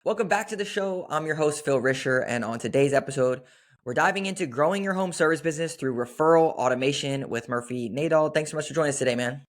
Welcome back to the show. I'm your host, Phil Risher, and on today's episode, we're diving into growing your home service business through referral automation with Murphy Nadauld. Thanks so much for joining us today, man.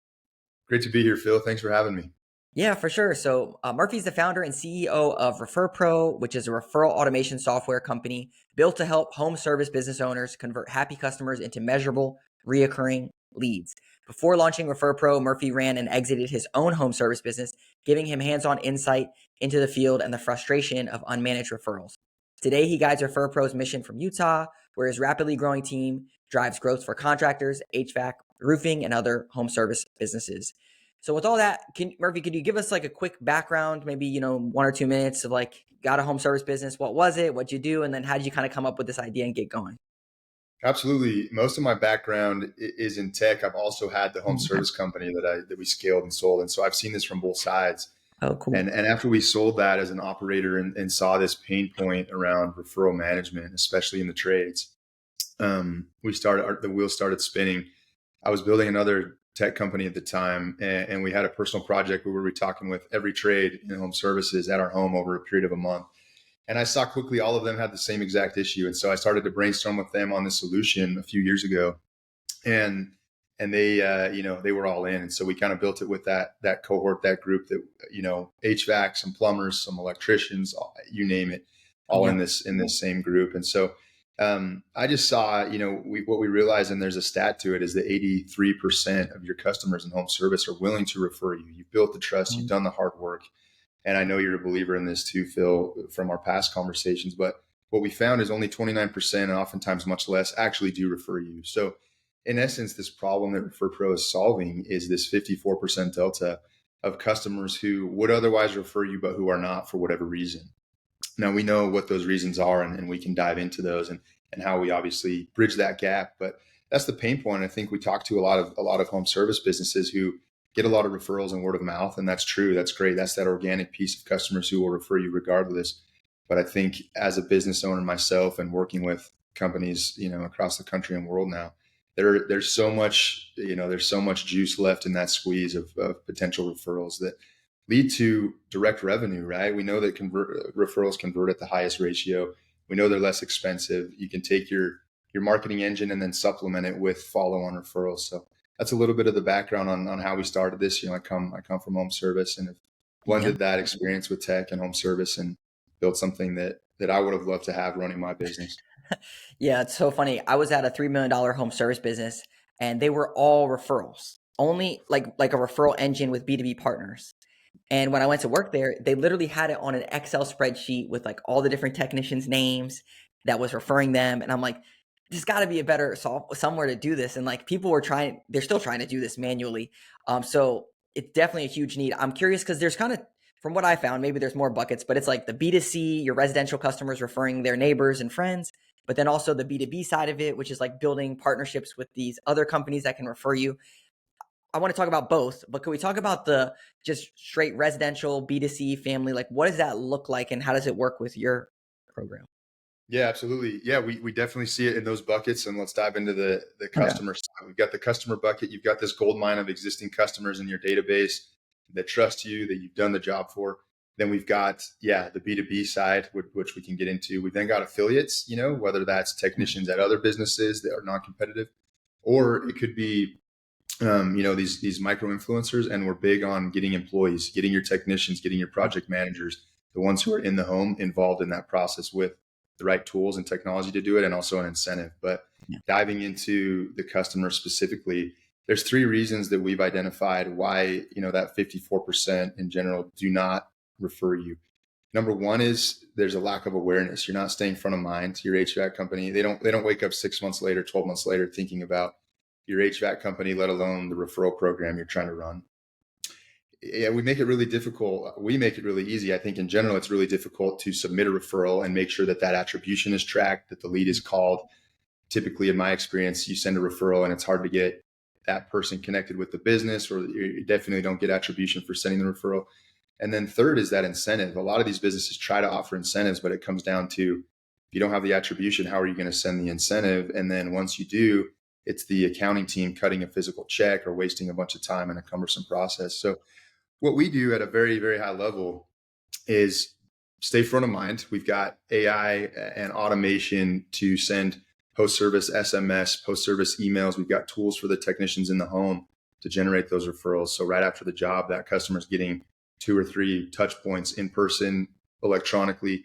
Great to be here, Phil. Thanks for having me. Yeah, for sure. So, Murphy's the founder and CEO of Referral, which is a referral automation software company built to help home service business owners convert happy customers into measurable, reoccurring leads. Before launching Referral, Murphy ran and exited his own home service business, giving him hands-on insight into the field and the frustration of unmanaged referrals. Today, he guides Referral's mission from Utah, where his rapidly growing team drives growth for contractors, HVAC, roofing, and other home service businesses. So with all that, Murphy, could you give us like a quick background, maybe, 1 or 2 minutes of like, got a home service business, what was it, what'd you do, and then how did you kind of come up with this idea and get going? Absolutely. Most of my background is in tech. I've also had the home Okay. service company that we scaled and sold. And so I've seen this from both sides. Oh, cool. And after we sold that as an operator and saw this pain point around referral management, especially in the trades, the wheels started spinning. I was building another tech company at the time, and we had a personal project where we were talking with every trade in home services at our home over a period of a month. And I saw quickly all of them had the same exact issue. And so I started to brainstorm with them on this solution a few years ago. And they they were all in. And so we kind of built it with that cohort, that group that, HVAC, some plumbers, some electricians, you name it, all Yeah. in this same group. And so I just saw, what we realized, and there's a stat to it, is that 83% of your customers in home service are willing to refer you. You've built the trust, you've Mhm. done the hard work. And I know you're a believer in this too, Phil, from our past conversations. But what we found is only 29%, and oftentimes much less, actually do refer you. So, in essence, this problem that Refer Pro is solving is this 54% delta of customers who would otherwise refer you, but who are not for whatever reason. Now, we know what those reasons are, and we can dive into those and how we obviously bridge that gap. But that's the pain point. I think we talk to a lot of home service businesses who get a lot of referrals and word of mouth, and that's true. That's great. That's that organic piece of customers who will refer you regardless. But I think as a business owner myself and working with companies, across the country and world now, there's so much, there's so much juice left in that squeeze of potential referrals that lead to direct revenue, right? We know that referrals convert at the highest ratio. We know they're less expensive. You can take your marketing engine and then supplement it with follow-on referrals. So that's a little bit of the background on how we started this. I come from home service and have Yeah. blended that experience with tech and home service and built something that I would have loved to have running my business. Yeah, it's so funny. I was at a $3 million home service business and they were all referrals, only like a referral engine with B2B partners. And when I went to work there, they literally had it on an Excel spreadsheet with like all the different technicians' names that was referring them. And I'm like, there's got to be a better somewhere to do this. And like people were trying, they're still trying to do this manually. So it's definitely a huge need. I'm curious because there's kind of, from what I found, maybe there's more buckets, but it's like the B2C, your residential customers referring their neighbors and friends, but then also the B2B side of it, which is like building partnerships with these other companies that can refer you. I want to talk about both, but can we talk about the just straight residential B2C family? Like, what does that look like and how does it work with your program? Yeah, absolutely. Yeah, we definitely see it in those buckets. And let's dive into the Okay. customer side. We've got the customer bucket. You've got this gold mine of existing customers in your database that trust you, that you've done the job for. Then we've got, the B2B side, which we can get into. We've then got affiliates, whether that's technicians at other businesses that are non-competitive, or it could be, these micro influencers. And we're big on getting employees, getting your technicians, getting your project managers, the ones who are in the home, involved in that process with the right tools and technology to do it, and also an incentive. But Yeah. diving into the customer specifically, there's three reasons that we've identified why, that 54% in general do not refer you. Number one is there's a lack of awareness. You're not staying front of mind to your HVAC company. They don't wake up 6 months later, 12 months later thinking about your HVAC company, let alone the referral program you're trying to run. Yeah, we make it really difficult. We make it really easy. I think in general, it's really difficult to submit a referral and make sure that that attribution is tracked, that the lead is called. Typically, in my experience, you send a referral and it's hard to get that person connected with the business, or you definitely don't get attribution for sending the referral. And then third is that incentive. A lot of these businesses try to offer incentives, but it comes down to, if you don't have the attribution, how are you going to send the incentive? And then once you do, it's the accounting team cutting a physical check or wasting a bunch of time in a cumbersome process. So what we do at a very, very high level is stay front of mind. We've got AI and automation to send post-service SMS, post-service emails. We've got tools for the technicians in the home to generate those referrals. So right after the job, that customer's getting 2 or 3 touch points in person, electronically.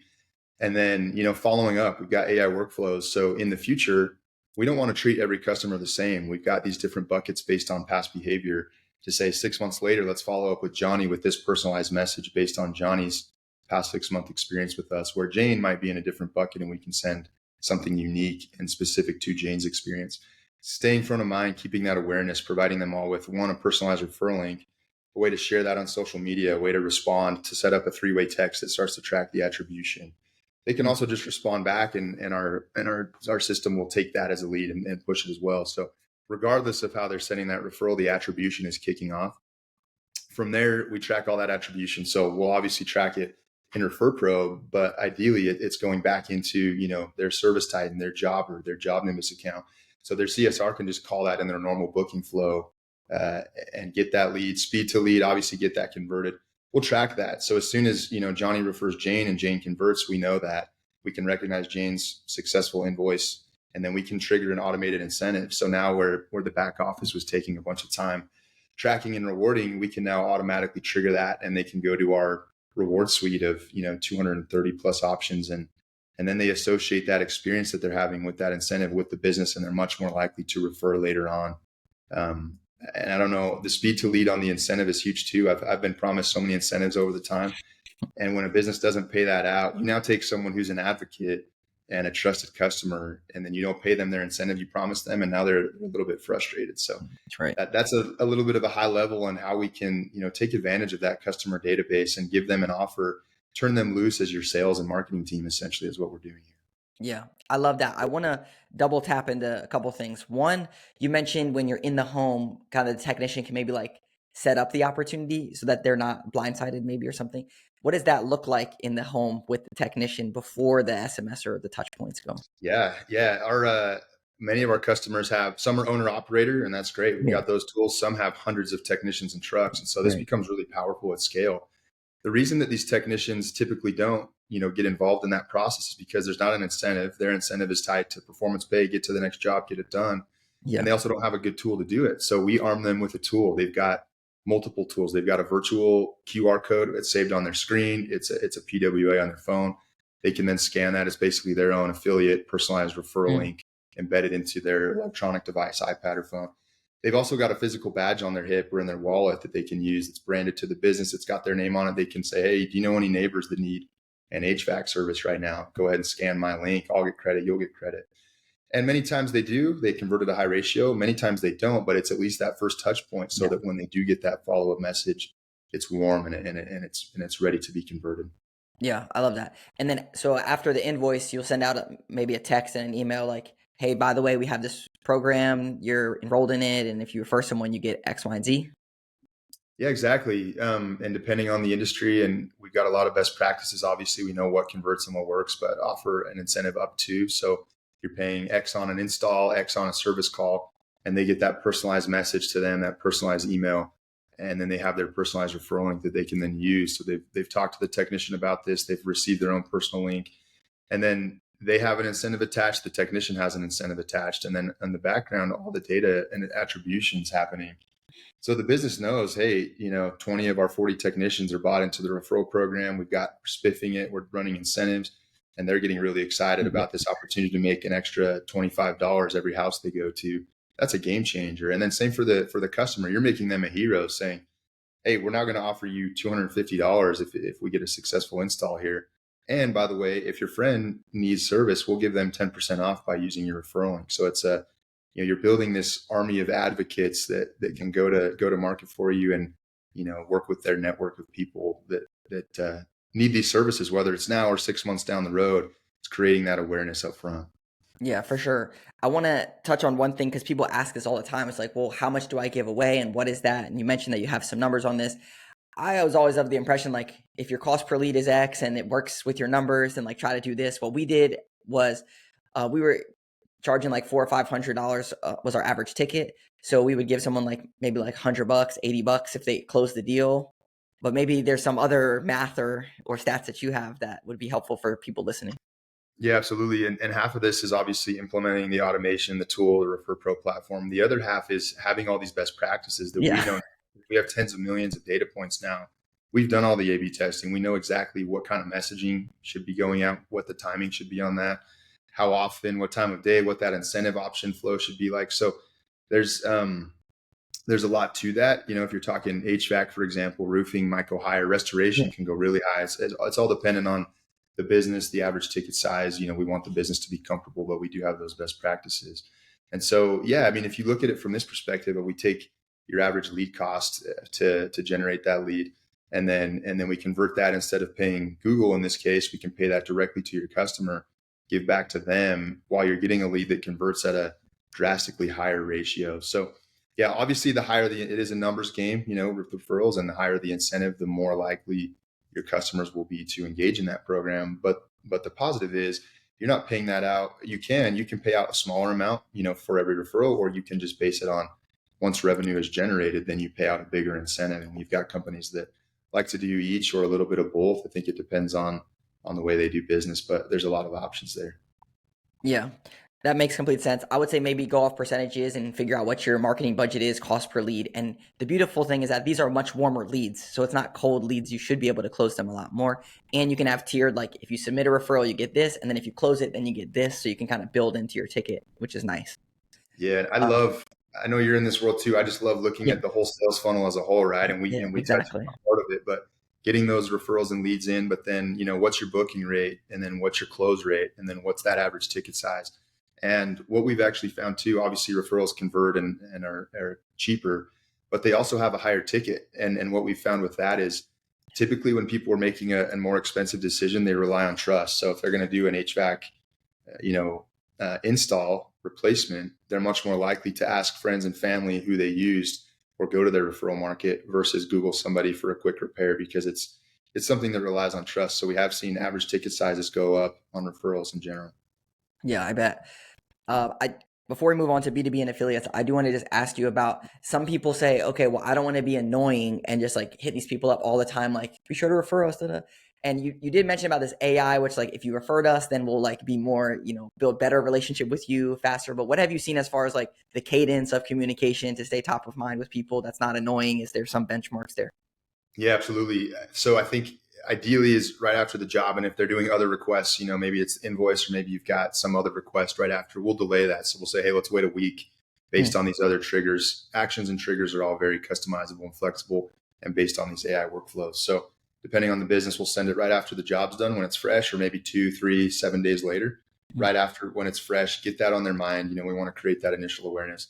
And then, following up, we've got AI workflows. So in the future, we don't want to treat every customer the same. We've got these different buckets based on past behavior to say 6 months later, let's follow up with Johnny with this personalized message based on Johnny's past 6 month experience with us, where Jane might be in a different bucket and we can send something unique and specific to Jane's experience. Staying front of mind, keeping that awareness, providing them all with a personalized referral link, a way to share that on social media, a way to respond, to set up a 3-way text that starts to track the attribution. They can also just respond back, and our system will take that as a lead and push it as well. So regardless of how they're sending that referral, the attribution is kicking off. From there, we track all that attribution. So we'll obviously track it in ReferPro, but ideally it's going back into, their service Titan, their job, or their job Nimbus account. So their CSR can just call that in their normal booking flow and get that lead, speed to lead, obviously get that converted. We'll track that. So as soon as, Johnny refers Jane and Jane converts, we know that we can recognize Jane's successful invoice, and then we can trigger an automated incentive. So now where the back office was taking a bunch of time tracking and rewarding, we can now automatically trigger that, and they can go to our reward suite of 230 plus options, and then they associate that experience that they're having with that incentive with the business, and they're much more likely to refer later on. And I don't know, the speed to lead on the incentive is huge too. I've been promised so many incentives over the time, and when a business doesn't pay that out, you now take someone who's an advocate and a trusted customer, and then you don't pay them their incentive you promised them, and now they're a little bit frustrated. So That's right. That's a little bit of a high level on how we can, take advantage of that customer database and give them an offer, turn them loose as your sales and marketing team, essentially, is what we're doing here. Yeah, I love that. I want to double tap into a couple things. One, you mentioned when you're in the home, kind of the technician can maybe like set up the opportunity so that they're not blindsided maybe or something. What does that look like in the home with the technician before the SMS or the touch points go? Yeah. Our many of our customers have, some are owner operator, and that's great. We've got those tools. Some have hundreds of technicians and trucks, and so this becomes really powerful at scale. The reason that these technicians typically don't, get involved in that process is because there's not an incentive. Their incentive is tied to performance pay, get to the next job, get it done. Yeah. And they also don't have a good tool to do it. So we arm them with a tool. They've got multiple tools. They've got a virtual QR code that's saved on their screen. It's a PWA on their phone. They can then scan that as basically their own affiliate personalized referral link embedded into their electronic device, iPad or phone. They've also got a physical badge on their hip or in their wallet that they can use. It's branded to the business. It's got their name on it. They can say, hey, do you know any neighbors that need an HVAC service right now? Go ahead and scan my link. I'll get credit. You'll get credit. And many times they do. They convert at a high ratio. Many times they don't, but it's at least that first touch point so that when they do get that follow-up message, it's warm and it's ready to be converted. Yeah, I love that. And then, so after the invoice, you'll send out maybe a text and an email like, hey, by the way, we have this program, you're enrolled in it, and if you refer someone, you get X, Y, and Z. Yeah, exactly. And depending on the industry, and we've got a lot of best practices. Obviously, we know what converts and what works, but offer an incentive up to. So you're paying X on an install, X on a service call, and they get that personalized message to them, that personalized email, and then they have their personalized referral link that they can then use. So they've talked to the technician about this. They've received their own personal link, and then they have an incentive attached. The technician has an incentive attached, and then in the background, all the data and attributions happening. So the business knows, hey, 20 of our 40 technicians are bought into the referral program. We're spiffing it. We're running incentives, and they're getting really excited about this opportunity to make an extra $25 every house they go to. That's a game changer. And then same for the customer. You're making them a hero, saying, hey, we're now going to offer you $250 if we get a successful install here. And by the way, if your friend needs service, we'll give them 10% off by using your referral link. So it's you're building this army of advocates that can go to market for you and, work with their network of people that need these services, whether it's now or 6 months down the road. It's creating that awareness up front. Yeah, for sure. I want to touch on one thing because people ask this all the time. It's like, well, how much do I give away and what is that? And you mentioned that you have some numbers on this. I was always of the impression, like, if your cost per lead is X and it works with your numbers, then like try to do this. What we did was we were charging like $400 or $500 was our average ticket. So we would give someone like maybe like $100, $80 if they closed the deal. but maybe there's some other math or stats that you have that would be helpful for people listening. Yeah, absolutely. And half of this is obviously implementing the automation, the tool, the Refer Pro platform. The other half is having all these best practices that we Yeah. know. We have tens of millions of data points now. We've done all the A/B testing. We know exactly what kind of messaging should be going out, what the timing should be on that, how often, what time of day, what that incentive option flow should be like. So there's there's a lot to that. If you're talking HVAC, for example, roofing might go higher, Yeah. restoration can go really high. It's all dependent on the business, the average ticket size. We want the business to be comfortable, but we do have those best practices. And so, yeah, I mean, if you look at it from this perspective, we take your average lead cost to generate that lead, and then we convert that. Instead of paying Google in this case, we can pay that directly to your customer, give back to them while you're getting a lead that converts at a drastically higher ratio. So yeah, obviously the higher it is a numbers game, with referrals, and the higher the incentive, the more likely your customers will be to engage in that program. But the positive is you're not paying that out. You can pay out a smaller amount, for every referral, or you can just base it on once revenue is generated, then you pay out a bigger incentive. And we've got companies that like to do each or a little bit of both. I think it depends on the way they do business, but there's a lot of options there. Yeah, that makes complete sense. I would say maybe go off percentages and figure out what your marketing budget is, cost per lead. And the beautiful thing is that these are much warmer leads. So it's not cold leads. You should be able to close them a lot more. And you can have tiered, like if you submit a referral, you get this. And then if you close it, then you get this. So you can kind of build into your ticket, which is nice. Yeah, Uh, I know you're in this world too. I just love looking yeah, at the whole sales funnel as a whole, right? And we yeah, and we touch exactly. on part of it, but getting those referrals and leads in, but then, what's your booking rate, and then what's your close rate, and then what's that average ticket size? And what we've actually found too, obviously referrals convert and are cheaper, but they also have a higher ticket. And what we found with that is typically when people are making a more expensive decision, they rely on trust. So if they're going to do an HVAC, install replacement, they're much more likely to ask friends and family who they used or go to their referral market versus Google somebody for a quick repair, because it's something that relies on trust. So we have seen average ticket sizes go up on referrals in general. Yeah, I bet. I Before we move on to B2B and affiliates, I do want to just ask you about, some people say, okay, well, I don't want to be annoying and just like hit these people up all the time, like be sure to refer us. Da-da. And you did mention about this AI, which like if you referred us, then we'll like be more, build better relationship with you faster. But what have you seen as far as like the cadence of communication to stay top of mind with people that's not annoying? Is there some benchmarks there? Yeah, absolutely. So I think ideally is right after the job. And if they're doing other requests, maybe it's invoice, or maybe you've got some other request right after, we'll delay that. So we'll say, hey, let's wait a week based on these other triggers. Actions and triggers are all very customizable and flexible and based on these AI workflows. So depending on the business, we'll send it right after the job's done when it's fresh, or maybe 2, 3, 7 days later, right after when it's fresh, get that on their mind. We want to create that initial awareness.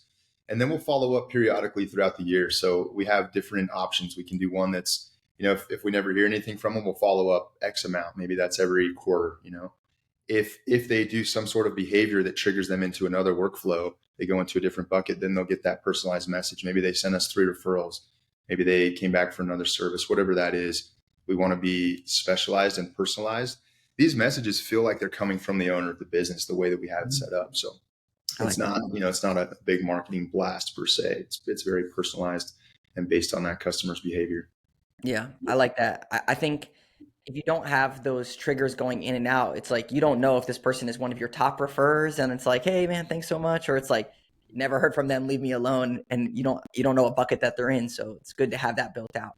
And then we'll follow up periodically throughout the year. So we have different options. We can do one that's, if we never hear anything from them, we'll follow up X amount. Maybe that's every quarter. If they do some sort of behavior that triggers them into another workflow, they go into a different bucket, then they'll get that personalized message. Maybe they send us 3 referrals. Maybe they came back for another service, whatever that is. We want to be specialized and personalized. These messages feel like they're coming from the owner of the business, the way that we have it set up. So it's not, it's not a big marketing blast per se. It's very personalized and based on that customer's behavior. Yeah, I like that. I think if you don't have those triggers going in and out, it's like you don't know if this person is one of your top referrers, and it's like, hey man, thanks so much, or it's like never heard from them, leave me alone, and you don't know what bucket that they're in. So it's good to have that built out.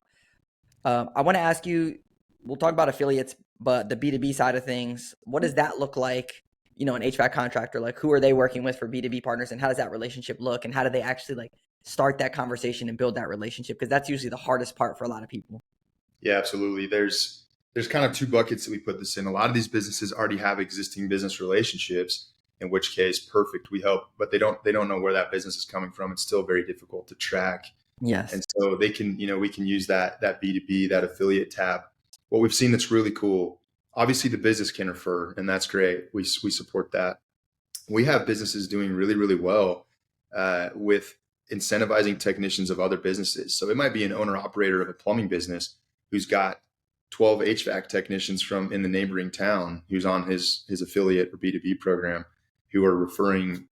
I want to ask you, we'll talk about affiliates, but the B2B side of things, what does that look like? An HVAC contractor, like who are they working with for B2B partners, and how does that relationship look, and how do they actually like start that conversation and build that relationship? Because that's usually the hardest part for a lot of people. Yeah, absolutely. There's kind of 2 buckets that we put this in. A lot of these businesses already have existing business relationships, in which case, perfect, we help, but they don't know where that business is coming from. It's still very difficult to track. Yes. And so they can, we can use that B2B, that affiliate tab. What we've seen that's really cool, obviously the business can refer, and that's great. We support that. We have businesses doing really, really well with incentivizing technicians of other businesses. So it might be an owner operator of a plumbing business who's got 12 HVAC technicians from in the neighboring town who's on his affiliate or B2B program, who are referring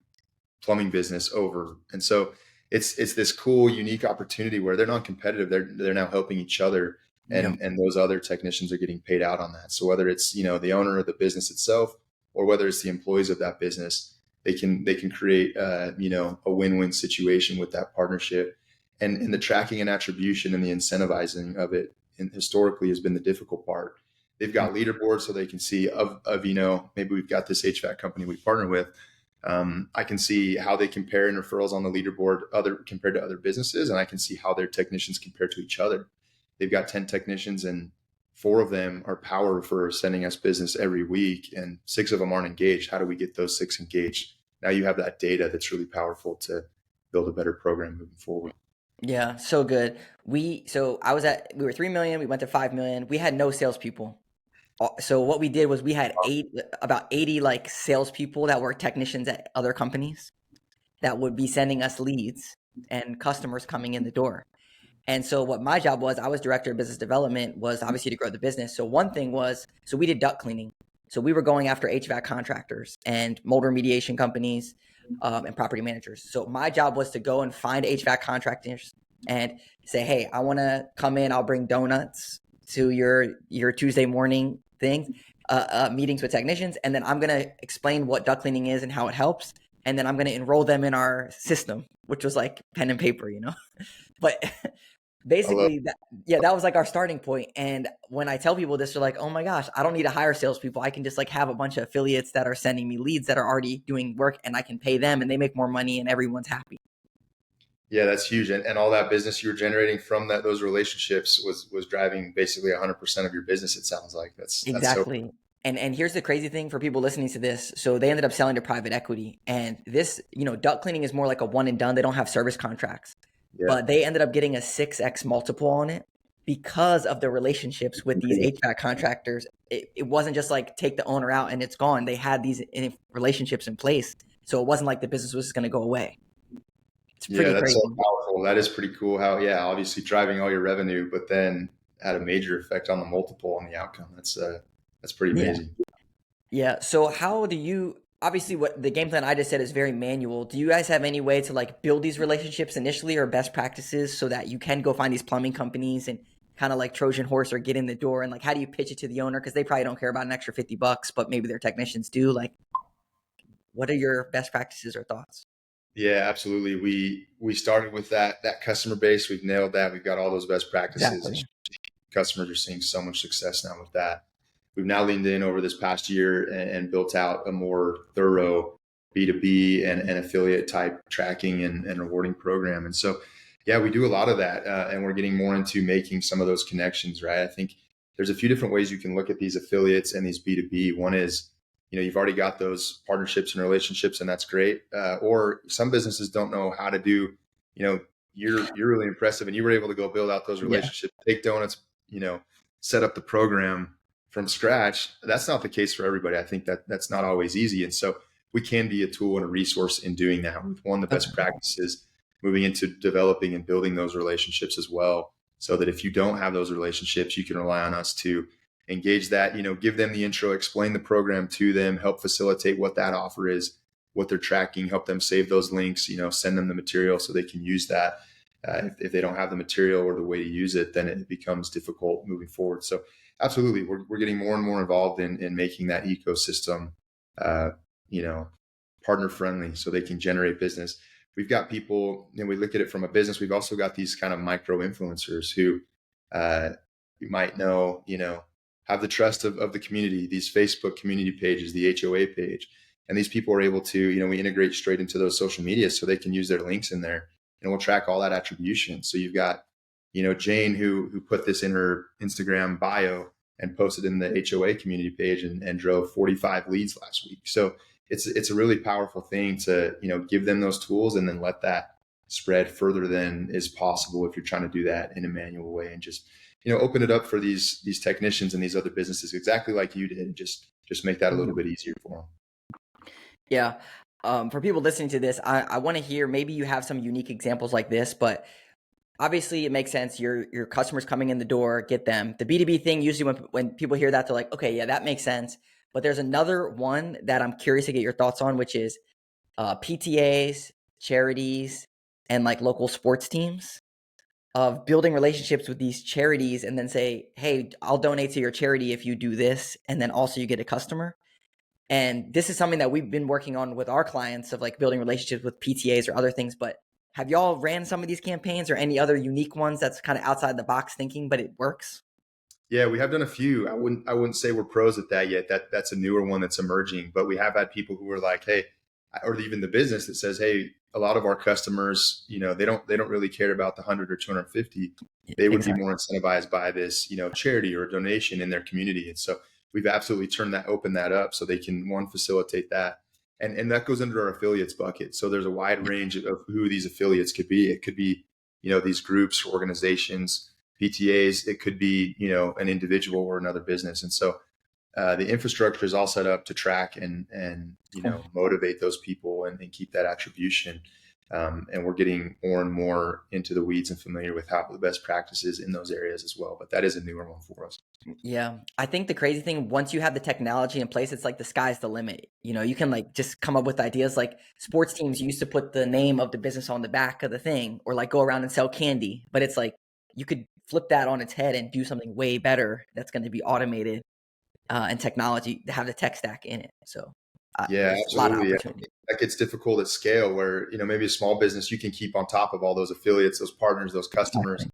plumbing business over. And so it's this cool, unique opportunity where they're non-competitive. They're now helping each other. Yep. and those other technicians are getting paid out on that. So whether it's the owner of the business itself, or whether it's the employees of that business, they can create a win-win situation with that partnership. And the tracking and attribution and the incentivizing of it, and historically, has been the difficult part. They've got leaderboards so they can see of maybe we've got this HVAC company we partner with. I can see how they compare in referrals on the leaderboard compared to other businesses, and I can see how their technicians compare to each other. They've got 10 technicians, and 4 of them are power referrers sending us business every week, and 6 of them aren't engaged. How do we get those 6 engaged? Now you have that data that's really powerful to build a better program moving forward. Yeah, so good. We were 3 million, we went to 5 million. We had no salespeople. So what we did was we had about 80 like salespeople that were technicians at other companies that would be sending us leads and customers coming in the door. And so what my job was, I was director of business development, was obviously to grow the business. So one thing was, so we did duct cleaning. So we were going after HVAC contractors and mold remediation companies, and property managers. So my job was to go and find HVAC contractors and say, hey, I want to come in. I'll bring donuts to your Tuesday morning thing, meetings with technicians. And then I'm going to explain what duct cleaning is and how it helps. And then I'm going to enroll them in our system, which was like pen and paper, but basically that was like our starting point. And when I tell people this, they're like, oh my gosh, I don't need to hire salespeople. I can just like have a bunch of affiliates that are sending me leads that are already doing work, and I can pay them and they make more money and everyone's happy. Yeah, that's huge. And all that business you were generating from those relationships was driving basically 100% of your business. It sounds like that's so. Exactly. And here's the crazy thing for people listening to this. So they ended up selling to private equity, and this, duct cleaning is more like a one and done. They don't have service contracts. Yeah. But they ended up getting a 6x multiple on it because of the relationships with these HVAC contractors. It wasn't just like take the owner out and it's gone. They had these relationships in place. So it wasn't like the business was just going to go away. It's pretty That's crazy. so powerful. That is pretty cool how, obviously driving all your revenue, but then had a major effect on the multiple and the outcome. That's pretty amazing. Yeah. So how do you, obviously what the game plan I just said is very manual. Do you guys have any way to like build these relationships initially, or best practices, so that you can go find these plumbing companies and kind of like Trojan horse or get in the door? And like, how do you pitch it to the owner? Cause they probably don't care about an extra $50, but maybe their technicians do. Like, what are your best practices or thoughts? Yeah, absolutely. We started with that customer base. We've nailed that. We've got all those best practices. Exactly. Customers are seeing so much success now with that. We've now leaned in over this past year and built out a more thorough B2B and affiliate type tracking and rewarding program. And so, we do a lot of that, and we're getting more into making some of those connections, right? I think there's a few different ways you can look at these affiliates and these B2B. One is, you've already got those partnerships and relationships, and that's great. Or some businesses don't know how to do, you're really impressive, and you were able to go build out those relationships, take donuts, set up the program from scratch. That's not the case for everybody. I think that's not always easy. And so we can be a tool and a resource in doing that. With one of the best practices, moving into developing and building those relationships as well, so that if you don't have those relationships, you can rely on us to engage that, give them the intro, explain the program to them, help facilitate what that offer is, what they're tracking, help them save those links, send them the material so they can use that. If they don't have the material or the way to use it, then it becomes difficult moving forward. So absolutely, we're getting more and more involved in making that ecosystem, partner friendly, so they can generate business. We've got people, and we look at it from a business. We've also got these kind of micro influencers who you might know, have the trust of the community, these Facebook community pages, the HOA page. And these people are able to, we integrate straight into those social media so they can use their links in there, and we'll track all that attribution. So you've got, Jane who put this in her Instagram bio and posted in the HOA community page and drove 45 leads last week. So it's a really powerful thing to, give them those tools and then let that spread further than is possible if you're trying to do that in a manual way, and just, open it up for these technicians and these other businesses, exactly like you did, and just make that a little bit easier for them. Yeah. For people listening to this, I want to hear, maybe you have some unique examples like this, but obviously it makes sense. Your customers coming in the door, get them. The B2B thing, usually when people hear that, they're like, okay, yeah, that makes sense. But there's another one that I'm curious to get your thoughts on, which is PTAs, charities, and like local sports teams. of building relationships with these charities and then say, hey, I'll donate to your charity if you do this. And then also you get a customer. And this is something that we've been working on with our clients of like building relationships with PTAs or other things. But have y'all ran some of these campaigns or any other unique ones that's kind of outside the box thinking, but it works? Yeah, we have done a few. I wouldn't say we're pros at that yet. That's a newer one that's emerging. But we have had people who are like, hey, or even the business that says, hey, a lot of our customers, they don't really care about the 100 or 250. They would be Exactly. more incentivized by this, charity or donation in their community. And so we've absolutely opened that up so they can one facilitate that. And that goes into our affiliates bucket. So there's a wide range of who these affiliates could be. It could be, these groups, organizations, PTAs. It could be, an individual or another business. And so the infrastructure is all set up to track and Cool. motivate those people and keep that attribution. And we're getting more and more into the weeds and familiar with how the best practices in those areas as well. But that is a newer one for us. Yeah. I think the crazy thing, once you have the technology in place, it's like the sky's the limit. You can like just come up with ideas like sports teams used to put the name of the business on the back of the thing or like go around and sell candy. But it's like you could flip that on its head and do something way better that's going to be automated and technology to have the tech stack in it. So Yeah, there's a lot of absolutely. I opportunity. think that gets difficult at scale where, maybe a small business, you can keep on top of all those affiliates, those partners, those customers. Exactly.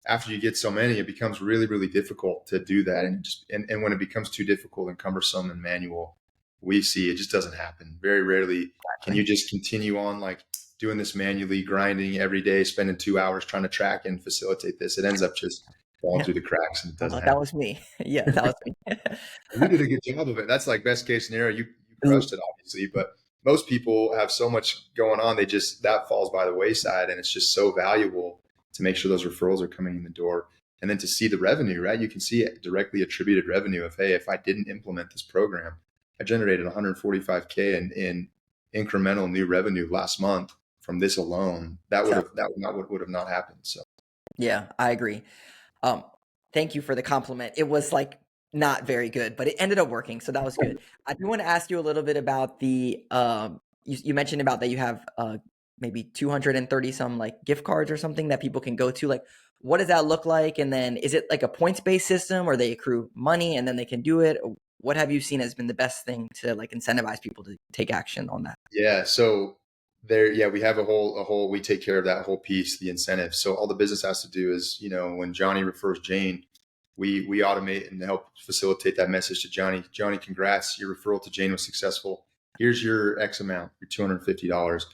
After you get so many, it becomes really, really difficult to do that. And when it becomes too difficult and cumbersome and manual, we see it just doesn't happen. Very rarely can you Exactly. just continue on like doing this manually, grinding every day, spending 2 hours trying to track and facilitate this. It ends up just falling Yeah. through the cracks and it doesn't That happen. was me. Yeah, that was me. You did a good job of it. That's like best case scenario. You crushed it, obviously, but most people have so much going on. That falls by the wayside, and it's just so valuable to make sure those referrals are coming in the door, and then to see the revenue. Right, you can see it directly attributed revenue of, hey, if I didn't implement this program, I generated 145K in incremental new revenue last month from this alone. So That would have not happened. So yeah, I agree. Um, Thank you for the compliment. It was like not very good, but it ended up working, so that was good. I do want to ask you a little bit about the you mentioned about that you have maybe 230 some like gift cards or something that people can go to. Like, what does that look like? And then is it like a points based system, or they accrue money and then they can do it? What have you seen has been the best thing to like incentivize people to take action on that? yeah, so yeah, we have we take care of that whole piece, the incentive. So all the business has to do is, when Johnny refers Jane, we automate and help facilitate that message to Johnny. Johnny, congrats, your referral to Jane was successful. Here's your X amount, your $250.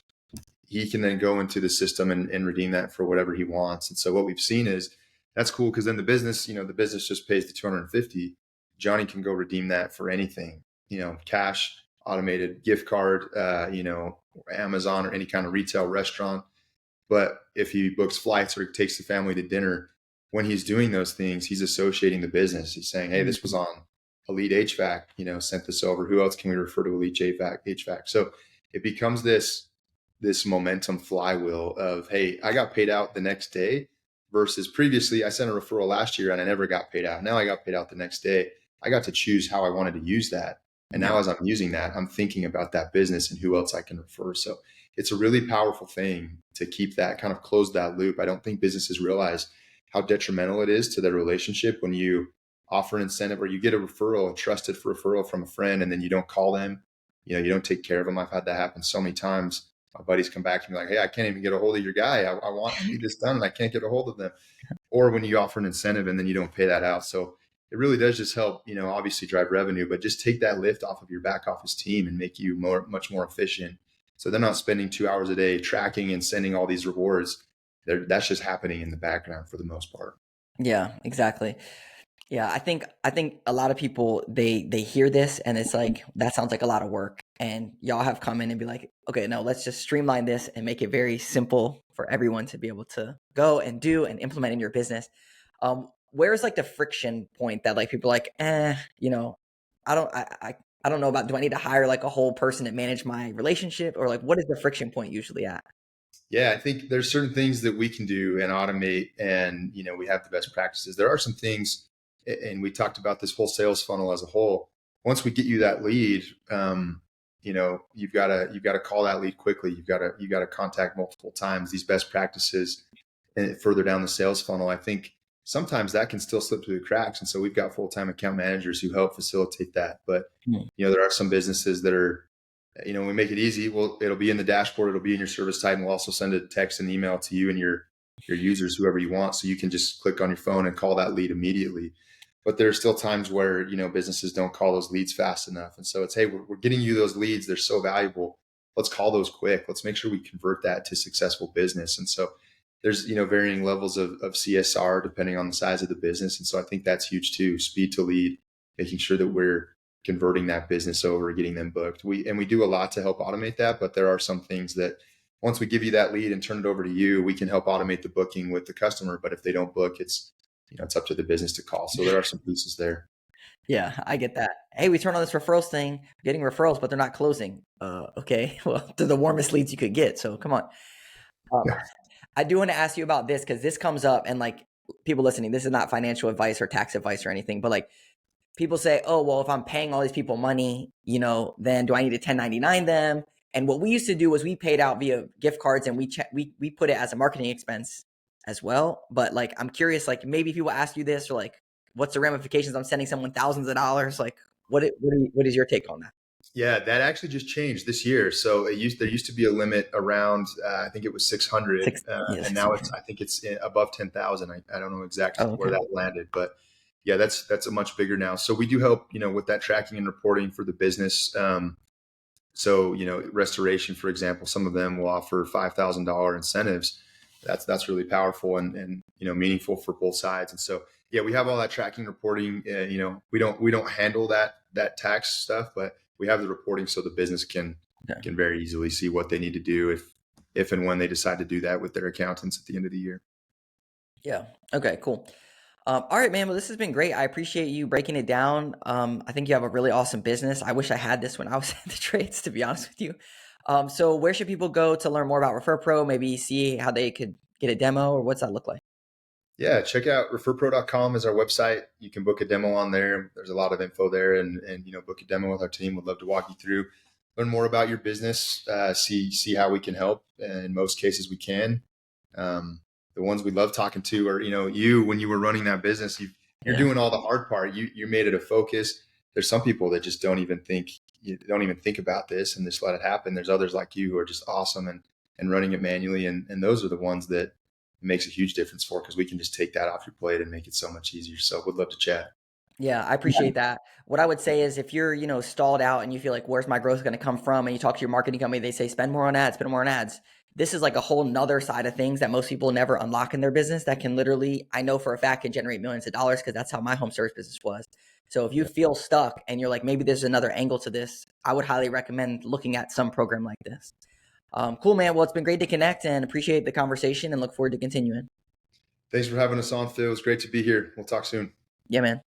He can then go into the system and redeem that for whatever he wants. And so what we've seen is that's cool because then the business just pays the 250. Johnny can go redeem that for anything, cash, automated gift card, Amazon or any kind of retail restaurant. But if he books flights or takes the family to dinner, when he's doing those things, he's associating the business. He's saying, hey, this was Mhm. on Elite HVAC, sent this over. Who else can we refer to Elite HVAC? So it becomes this momentum flywheel of, hey, I got paid out the next day versus previously I sent a referral last year and I never got paid out. Now I got paid out the next day. I got to choose how I wanted to use that. And Yeah. now as I'm using that, I'm thinking about that business and who else I can refer. So it's a really powerful thing to keep that kind of close that loop. I don't think businesses realize how detrimental it is to their relationship when you offer an incentive or you get a referral, a trusted referral from a friend, and then you don't call them, you don't take care of them. I've had that happen so many times. My buddies come back to me like, hey, I can't even get a hold of your guy. I need this done and I can't get a hold of them. Or when you offer an incentive and then you don't pay that out. So it really does just help, obviously drive revenue, but just take that lift off of your back office team and make you much more efficient. So they're not spending 2 hours a day tracking and sending all these rewards. That's just happening in the background for the most part. Yeah, exactly. Yeah, I think a lot of people they hear this and it's like that sounds like a lot of work and y'all have come in and be like, okay, no, let's just streamline this and make it very simple for everyone to be able to go and do and implement in your business. Where's like the friction point that like people are like, I don't I don't know about, do I need to hire like a whole person to manage my relationship, or like what is the friction point usually at? Yeah, I think there's certain things that we can do and automate, and we have the best practices. There are some things, and we talked about this whole sales funnel as a whole. Once we get you that lead, you've got to call that lead quickly. You got to contact multiple times. These best practices and further down the sales funnel, I think sometimes that can still slip through the cracks. And so we've got full-time account managers who help facilitate that. But, there are some businesses that are, we make it easy. Well, it'll be in the dashboard. It'll be in your service type. And we'll also send a text and email to you and your users, whoever you want. So you can just click on your phone and call that lead immediately. But there are still times where, businesses don't call those leads fast enough. And so it's, hey, we're getting you those leads. They're so valuable. Let's call those quick. Let's make sure we convert that to successful business. And so there's, varying levels of CSR depending on the size of the business. And so I think that's huge too. Speed to lead, making sure that we're converting that business over, getting them booked. We do a lot to help automate that, but there are some things that once we give you that lead and turn it over to you, we can help automate the booking with the customer. But if they don't book, it's up to the business to call. So there are some pieces there. Yeah, I get that. Hey, we turn on this referrals thing, getting referrals, but they're not closing. Okay, well, they're the warmest leads you could get. So come on. I do want to ask you about this because this comes up, and like people listening, this is not financial advice or tax advice or anything, but like people say, oh, well, if I'm paying all these people money, then do I need to 1099 them? And what we used to do was we paid out via gift cards, and we put it as a marketing expense as well. But like, I'm curious, like maybe people ask you this, or like, what's the ramifications? I'm sending someone thousands of dollars. Like, what is your take on that? Yeah, that actually just changed this year. So there used to be a limit around, I think it was 600, and now I think it's above 10,000. I don't know exactly where that landed, but yeah, that's a much bigger now. So we do help, with that tracking and reporting for the business. So, restoration, for example, some of them will offer $5,000 incentives. That's really powerful and meaningful for both sides. And so, yeah, we have all that tracking reporting. We don't handle that tax stuff, but we have the reporting so the business can very easily see what they need to do if and when they decide to do that with their accountants at the end of the year. Yeah. Okay, cool. All right, man. Well, this has been great. I appreciate you breaking it down. I think you have a really awesome business. I wish I had this when I was in the trades, to be honest with you. So where should people go to learn more about Refer Pro? Maybe see how they could get a demo, or what's that look like? Yeah, check out referpro.com is our website. You can book a demo on there. There's a lot of info there, and book a demo with our team. We'd love to walk you through, learn more about your business, see how we can help. And in most cases, we can. The ones we love talking to are, you when you were running that business, you're doing all the hard part. You made it a focus. There's some people that just don't even think about this and just let it happen. There's others like you who are just awesome and running it manually, and those are the ones that it makes a huge difference for, because we can just take that off your plate and make it so much easier. So would love to chat. Yeah, I appreciate that. What I would say is if you're, stalled out and you feel like, where's my growth going to come from? And you talk to your marketing company, they say, spend more on ads, spend more on ads. This is like a whole nother side of things that most people never unlock in their business that can literally, I know for a fact, can generate millions of dollars, because that's how my home service business was. So if you feel stuck and you're like, maybe there's another angle to this, I would highly recommend looking at some program like this. Cool, man. Well, it's been great to connect, and appreciate the conversation, and look forward to continuing. Thanks for having us on, Phil. It was great to be here. We'll talk soon. Yeah, man.